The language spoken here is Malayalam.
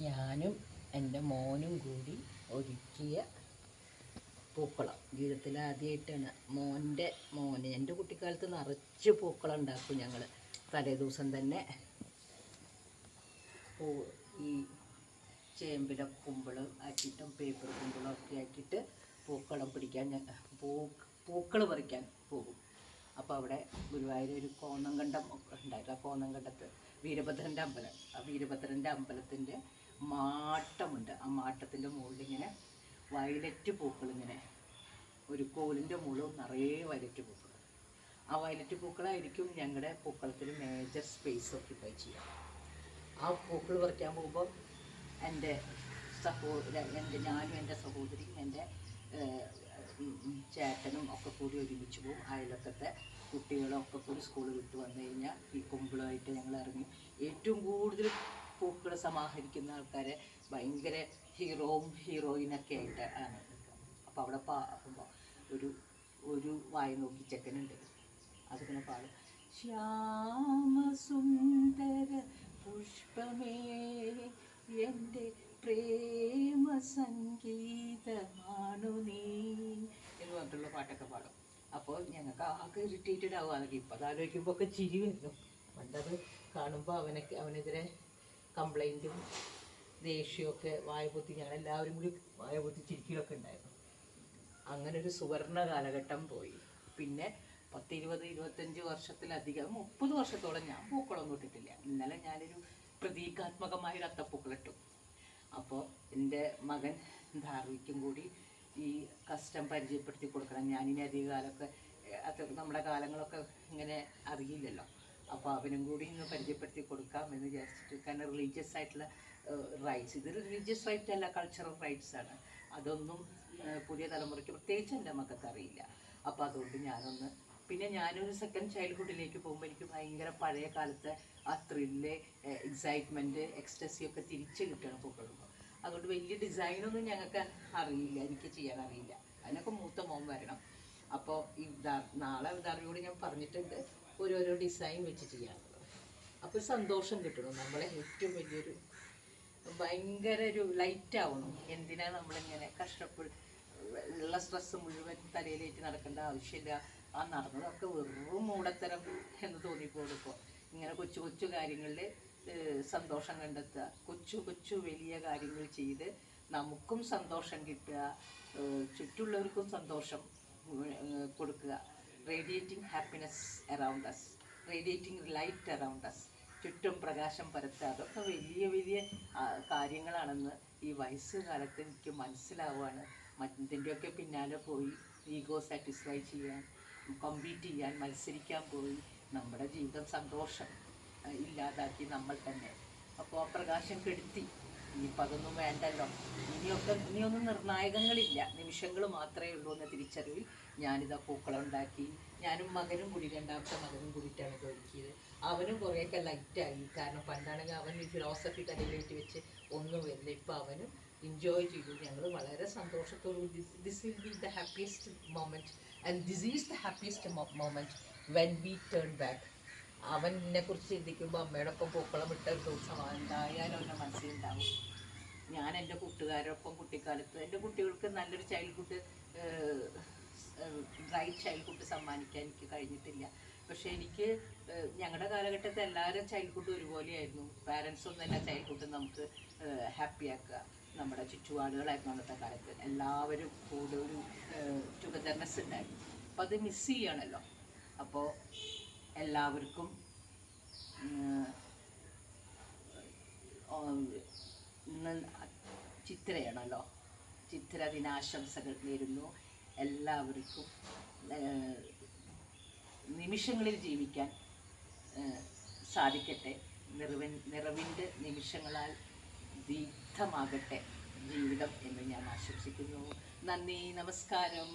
ഞാനും എൻ്റെ മോനും കൂടി ഒരുക്കിയ പൂക്കളം ജീവിതത്തിൽ ആദ്യമായിട്ടാണ്. മോന് എൻ്റെ കുട്ടിക്കാലത്ത് നിറച്ച് പൂക്കളം ഉണ്ടാക്കും ഞങ്ങൾ. തലേ ദിവസം തന്നെ ഈ ചേമ്പിലെ കുമ്പിൾ ആക്കിയിട്ടും പേപ്പർ കുമ്പിളൊക്കെ ആക്കിയിട്ട് പൂക്കളം പിടിക്കാൻ പൂക്കൾ പറിക്കാൻ പോകും. അപ്പോൾ അവിടെ ഗുരുവായൂർ ഒരു കോന്നംകണ്ടം ഉണ്ടായിരുന്നു. ആ കോന്നംകണ്ടത്ത് വീരഭദ്രൻ്റെ അമ്പലം, ആ വീരഭദ്രൻ്റെ അമ്പലത്തിൻ്റെ മാട്ടമുണ്ട്. ആ മാട്ടത്തിൻ്റെ മുകളിലിങ്ങനെ വയലറ്റ് പൂക്കൾ, ഇങ്ങനെ ഒരു കോലിൻ്റെ മുകളിൽ നിറയെ വയലറ്റ് പൂക്കൾ. ആ വയലറ്റ് പൂക്കളായിരിക്കും ഞങ്ങളുടെ പൂക്കളത്തിൽ മേജർ സ്പേസ് ഓക്യുപ്പൈ ചെയ്യുക. ആ പൂക്കൾ പറിക്കാൻ പോകുമ്പോൾ ഞാനും എൻ്റെ സഹോദരിയും എൻ്റെ ചേട്ടനും ഒക്കെ കൂടി ഒരുമിച്ച് പോകും. അയലൊക്കത്തെ കുട്ടികളൊക്കെ കൂടി സ്കൂളിൽ വിട്ട് വന്നു കഴിഞ്ഞാൽ ഈ കുമ്പിളുമായിട്ട് ഞങ്ങൾ ഇറങ്ങി. ഏറ്റവും കൂടുതൽ പൂക്കൾ സമാഹരിക്കുന്ന ആൾക്കാരെ ഭയങ്കര ഹീറോയിനൊക്കെ ആയിട്ട് ആണ് നിൽക്കുക. അപ്പോൾ അവിടെ പാടുമ്പോൾ ഒരു വായ നോക്കി ചെക്കനുണ്ട്, അതിങ്ങനെ പാടും. ശ്യാമസുന്ദര പുഷ്പമേ എൻ്റെ പ്രേമ സംഗീതമാണു നീ എന്ന് പറഞ്ഞിട്ടുള്ള പാട്ടൊക്കെ പാടും. അപ്പോൾ ഞങ്ങൾക്ക് ആകെ ഇറിറ്റേറ്റഡ് ആവുക. അതൊക്കെ ഇപ്പം അത് ആലോചിക്കുമ്പോൾ ഒക്കെ ചിരി വരുന്നു. പണ്ടത് കാണുമ്പോൾ അവനെതിരെ കംപ്ലൈൻറ്റും ദേഷ്യമൊക്കെ വായപൊത്തി ഞങ്ങളെല്ലാവരും കൂടി വായപൊത്തി ചിരിക്കലൊക്കെ ഉണ്ടായിരുന്നു. അങ്ങനെ ഒരു സുവർണ കാലഘട്ടം പോയി. പിന്നെ 10-20-25 വർഷത്തിലധികം 30 വർഷത്തോളം ഞാൻ പൂക്കളൊന്നും ഇട്ടിട്ടില്ല. ഇന്നലെ ഞാനൊരു പ്രതീകാത്മകമായൊരു അത്തപ്പൂക്കളിട്ടു. അപ്പോൾ എൻ്റെ മകൻ ധാർവിക്കും കൂടി ഈ കസ്റ്റം പരിചയപ്പെടുത്തി കൊടുക്കണം. ഞാനിനി അധിക കാലമൊക്കെ നമ്മുടെ കാലങ്ങളൊക്കെ ഇങ്ങനെ അറിയില്ലല്ലോ. അപ്പോൾ അവനും കൂടി ഇന്ന് പരിചയപ്പെടുത്തി കൊടുക്കാം എന്ന് വിചാരിച്ചിട്ട്. കാരണം റിലീജിയസ് ആയിട്ടുള്ള റൈറ്റ്സ്, ഇത് റിലീജിയസ് റൈറ്റ് അല്ല, കൾച്ചറൽ റൈറ്റ്സ് ആണ്. അതൊന്നും പുതിയ തലമുറയ്ക്ക് പ്രത്യേകിച്ച് എൻ്റെ മക്കൾക്ക് അറിയില്ല. അപ്പോൾ അതുകൊണ്ട് പിന്നെ ഞാനൊരു സെക്കൻഡ് ചൈൽഡ്ഹുഡിലേക്ക് പോകുമ്പോൾ എനിക്ക് ഭയങ്കര പഴയ കാലത്തെ ആ ത്രില്ല്, എക്സൈറ്റ്മെൻറ്റ്, എക്സ്റ്റസി ഒക്കെ തിരിച്ച് കിട്ടുകയാണ് പൂക്കളുമ്പോൾ. അതുകൊണ്ട് വലിയ ഡിസൈനൊന്നും ഞങ്ങൾക്ക് അറിയില്ല, എനിക്ക് ചെയ്യാൻ അറിയില്ല. അതിനൊക്കെ മൂത്ത മോൻ വരണം. അപ്പോൾ നാളെ ധാർവിയോട് ഞാൻ പറഞ്ഞിട്ടുണ്ട് ഓരോരോ ഡിസൈൻ വെച്ച് ചെയ്യാനുള്ളത്. അപ്പോൾ സന്തോഷം കിട്ടണം. നമ്മളെ ഏറ്റവും വലിയൊരു ഭയങ്കര ഒരു ലൈറ്റ് ആവണം. എന്തിനാണ് നമ്മളിങ്ങനെ ഉള്ള സ്ട്രെസ് മുഴുവൻ തലയിലേറ്റ് നടക്കേണ്ട ആവശ്യമില്ല. ആ നടന്നതൊക്കെ വെറും മൂടത്തരം എന്ന് തോന്നിപ്പോടുമ്പോൾ ഇങ്ങനെ കൊച്ചു കൊച്ചു കാര്യങ്ങളിൽ സന്തോഷം കണ്ടെത്തുക, കൊച്ചു വലിയ കാര്യങ്ങൾ ചെയ്ത് നമുക്കും സന്തോഷം കിട്ടുക, ചുറ്റുള്ളവർക്കും സന്തോഷം കൊടുക്കുക. Radiating happiness around us, radiating light around us, ചുറ്റും പ്രകാശം പരത്തുക. അതൊക്കെ വലിയ വലിയ കാര്യങ്ങളാണെന്ന് ഈ വയസ്സുകാലത്ത് എനിക്ക് മനസ്സിലാവുകയാണ്. മറ്റിൻ്റെയൊക്കെ പിന്നാലെ പോയി ഈഗോ സാറ്റിസ്ഫൈ ചെയ്യാൻ, കോമ്പീറ്റ് ചെയ്യാൻ, മത്സരിക്കാൻ പോയി നമ്മുടെ ജീവിതം സന്തോഷം ഇല്ലാതാക്കി നമ്മൾ തന്നെ. അപ്പോൾ ആ പ്രകാശം കെടുത്തി. ഇനിയിപ്പോൾ അതൊന്നും വേണ്ടല്ലോ. ഇനിയൊന്നും നിർണായകങ്ങളില്ല, നിമിഷങ്ങൾ മാത്രമേ ഉള്ളൂ എന്ന തിരിച്ചറിവിൽ ഞാനിതാ പൂക്കളം ഉണ്ടാക്കി. ഞാനും മകനും കൂടി, രണ്ടാമത്തെ മകനും കൂടിയിട്ടാണ് ഇത് ഒരുക്കിയത്. അവനും കുറേയൊക്കെ ലൈറ്റായി. കാരണം പണ്ടാണെങ്കിൽ അവൻ ഈ ഫിലോസഫി തലയിലേക്ക് വെച്ച് ഒന്നും വരില്ല. ഇപ്പോൾ അവനും എൻജോയ് ചെയ്തു. ഞങ്ങൾ വളരെ സന്തോഷത്തോടു this will be the happiest moment and this is the happiest moment when we turn back. അവനെക്കുറിച്ച് ചിന്തിക്കുമ്പോൾ അമ്മയോടൊപ്പം പൂക്കളം ഇട്ട ഒരു ദിവസം എന്തായാലും അവൻ്റെ മനസ്സിലുണ്ടാവും. ഞാൻ എൻ്റെ കൂട്ടുകാരൊപ്പം കുട്ടിക്കാലത്ത് എൻ്റെ കുട്ടികൾക്ക് നല്ലൊരു ചൈൽഡ്ഹുഡ്, ബ്രൈറ്റ് ചൈൽഡ്ഹുഡ് സമ്മാനിക്കാൻ എനിക്ക് കഴിഞ്ഞിട്ടില്ല. പക്ഷേ എനിക്ക് ഞങ്ങളുടെ കാലഘട്ടത്തിൽ എല്ലാവരും ചൈൽഡ്ഹുഡ് ഒരുപോലെയായിരുന്നു. പാരൻസ് ഒന്നല്ല ചൈൽഡ്ഹുഡ് നമുക്ക് ഹാപ്പിയാക്കുക. നമ്മുടെ ചുറ്റുപാടുകളായിരുന്നു അന്നത്തെ കാലത്ത്. എല്ലാവരും കൂടെ ഒരു ടുഗദർനെസ് ഉണ്ടായിരുന്നു. അപ്പോൾ അത് മിസ് ചെയ്യണമല്ലോ. അപ്പോൾ എല്ലാവർക്കും ഇന്ന് ചിത്രയാണല്ലോ, ചിത്ര ദിനാശംസകൾ നേരുന്നു. എല്ലാവർക്കും നിമിഷങ്ങളിൽ ജീവിക്കാൻ സാധിക്കട്ടെ. നിറവിൻ്റെ നിമിഷങ്ങളാൽ ദീപ്തമാകട്ടെ ജീവിതം എന്ന് ഞാൻ ആശംസിക്കുന്നു. നന്ദി, നമസ്കാരം.